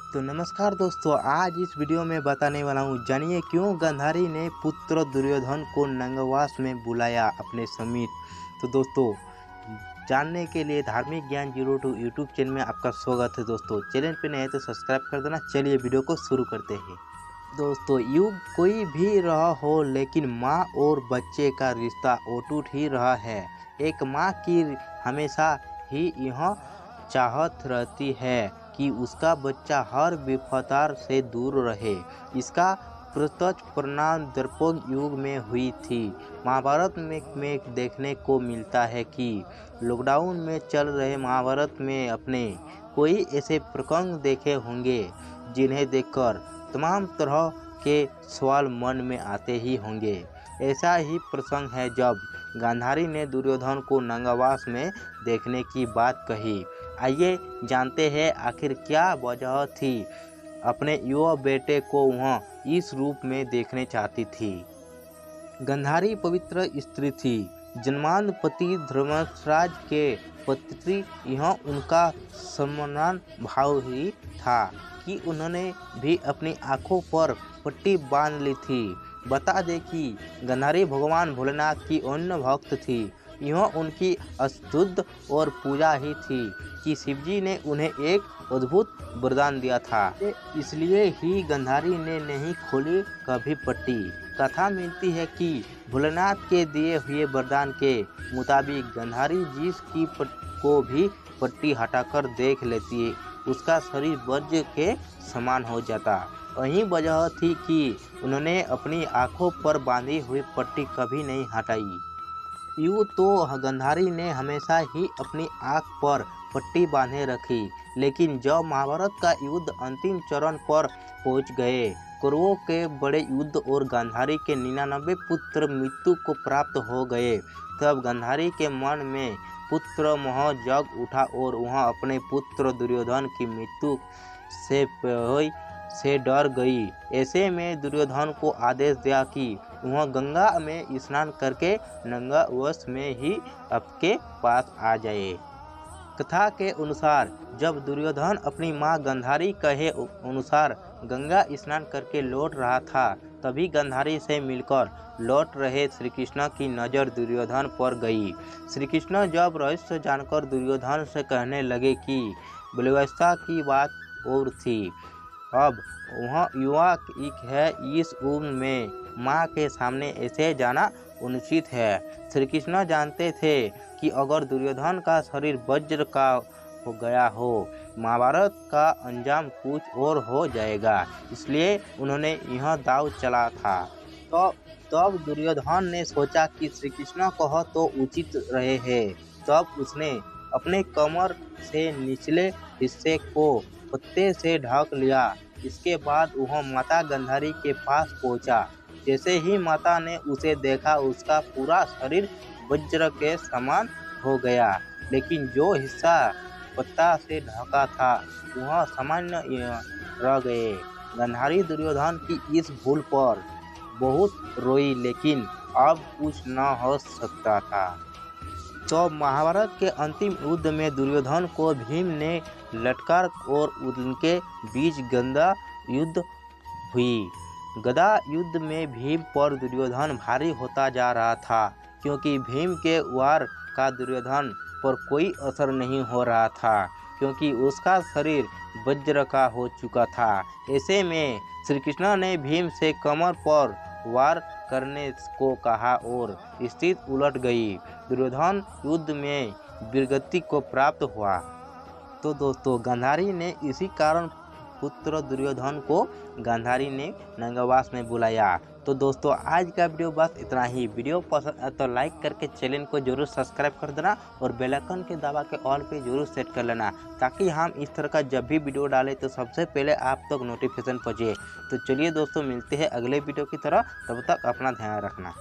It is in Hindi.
तो नमस्कार दोस्तों, आज इस वीडियो में बताने वाला हूँ जानिए क्यों गांधारी ने पुत्र दुर्योधन को नंगवास में बुलाया अपने समीप। तो दोस्तों, जानने के लिए धार्मिक ज्ञान 02 यूट्यूब चैनल में आपका स्वागत है। दोस्तों, चैनल पे नए तो सब्सक्राइब कर देना। चलिए वीडियो को शुरू करते हैं। दोस्तों, युग कोई भी रहा हो लेकिन माँ और बच्चे का रिश्ता अटूट ही रहा है। एक माँ की हमेशा ही यह चाहत रहती है कि उसका बच्चा हर विपदार से दूर रहे। इसका प्रत्यक्ष परिणाम द्वापर युग में हुई थी। महाभारत में देखने को मिलता है कि लॉकडाउन में चल रहे महाभारत में अपने कोई ऐसे प्रसंग देखे होंगे जिन्हें देखकर तमाम तरह के सवाल मन में आते ही होंगे। ऐसा ही प्रसंग है जब गांधारी ने दुर्योधन को नंगवास में देखने की बात कही। आइए जानते हैं आखिर क्या वजह थी अपने युवा बेटे को वह इस रूप में देखने चाहती थी। गांधारी पवित्र स्त्री थी, जन्मांध पति धर्मराज के पति। यह उनका सम्मान भाव ही था कि उन्होंने भी अपनी आंखों पर पट्टी बांध ली थी। बता दें कि गांधारी भगवान भोलेनाथ की अन्य भक्त थी। यह उनकी अस्तुत और पूजा ही थी कि शिवजी ने उन्हें एक अद्भुत वरदान दिया था। इसलिए ही गांधारी ने नहीं खोली कभी पट्टी। कथा मिलती है कि भोलेनाथ के दिए हुए वरदान के मुताबिक गांधारी जिसकी को भी पट्टी हटाकर देख लेती है उसका शरीर वज्र के समान हो जाता। वही वजह थी कि उन्होंने अपनी आंखों पर बांधी हुई पट्टी कभी नहीं हटाई। यूँ तो गांधारी ने हमेशा ही अपनी आंख पर पट्टी बांधे रखी, लेकिन जब महाभारत का युद्ध अंतिम चरण पर पहुंच गए, कौरवों के बड़े युद्ध और गांधारी के 99 पुत्र मृत्यु को प्राप्त हो गए, तब गांधारी के मन में पुत्र मोह जग उठा और वह अपने पुत्र दुर्योधन की मृत्यु से डर गई। ऐसे में दुर्योधन को आदेश दिया कि वह गंगा में स्नान करके नंगवास में ही आपके पास आ जाए। कथा के अनुसार जब दुर्योधन अपनी मां गांधारी कहे अनुसार गंगा स्नान करके लौट रहा था, तभी गांधारी से मिलकर लौट रहे श्री कृष्ण की नज़र दुर्योधन पर गई। श्री कृष्ण जब रहस्य जानकर दुर्योधन से कहने लगे कि व्यवस्था की बात और थी, अब वह युवा है, इस उम्र में माँ के सामने ऐसे जाना अनुचित है। श्री कृष्ण जानते थे कि अगर दुर्योधन का शरीर वज्र का हो गया हो, महाभारत का अंजाम कुछ और हो जाएगा, इसलिए उन्होंने यह दाव चला था। तो तब दुर्योधन ने सोचा कि श्री कृष्ण कह तो उचित रहे हैं। तब उसने अपने कमर से निचले हिस्से को पत्ते से ढक लिया। इसके बाद वह माता गांधारी के पास पहुंचा। जैसे ही माता ने उसे देखा, उसका पूरा शरीर वज्र के समान हो गया, लेकिन जो हिस्सा पत्ता से ढका था वह सामान्य रह गए। गांधारी दुर्योधन की इस भूल पर बहुत रोई, लेकिन अब कुछ न हो सकता था। तो महाभारत के अंतिम युद्ध में दुर्योधन को भीम ने लटकार और उनके बीच गदा युद्ध हुई। गदा युद्ध में भीम पर दुर्योधन भारी होता जा रहा था, क्योंकि भीम के वार का दुर्योधन पर कोई असर नहीं हो रहा था, क्योंकि उसका शरीर वज्र का हो चुका था। ऐसे में श्री कृष्ण ने भीम से कमर पर वार करने को कहा और स्थिति उलट गई। दुर्योधन युद्ध में वीरगति को प्राप्त हुआ। तो दोस्तों, गांधारी ने इसी कारण पुत्र दुर्योधन को गांधारी ने नंगवास में बुलाया। तो दोस्तों, आज का वीडियो बस इतना ही। वीडियो पसंद आए तो लाइक करके चैनल को जरूर सब्सक्राइब कर देना और बेल आइकन के दबा के ऑल पे जरूर सेट कर लेना, ताकि हम इस तरह का जब भी वीडियो डालें तो सबसे पहले आप तक नोटिफिकेशन पहुँचे। तो चलिए दोस्तों, मिलते हैं अगले वीडियो की तरह। तब तक अपना ध्यान रखना।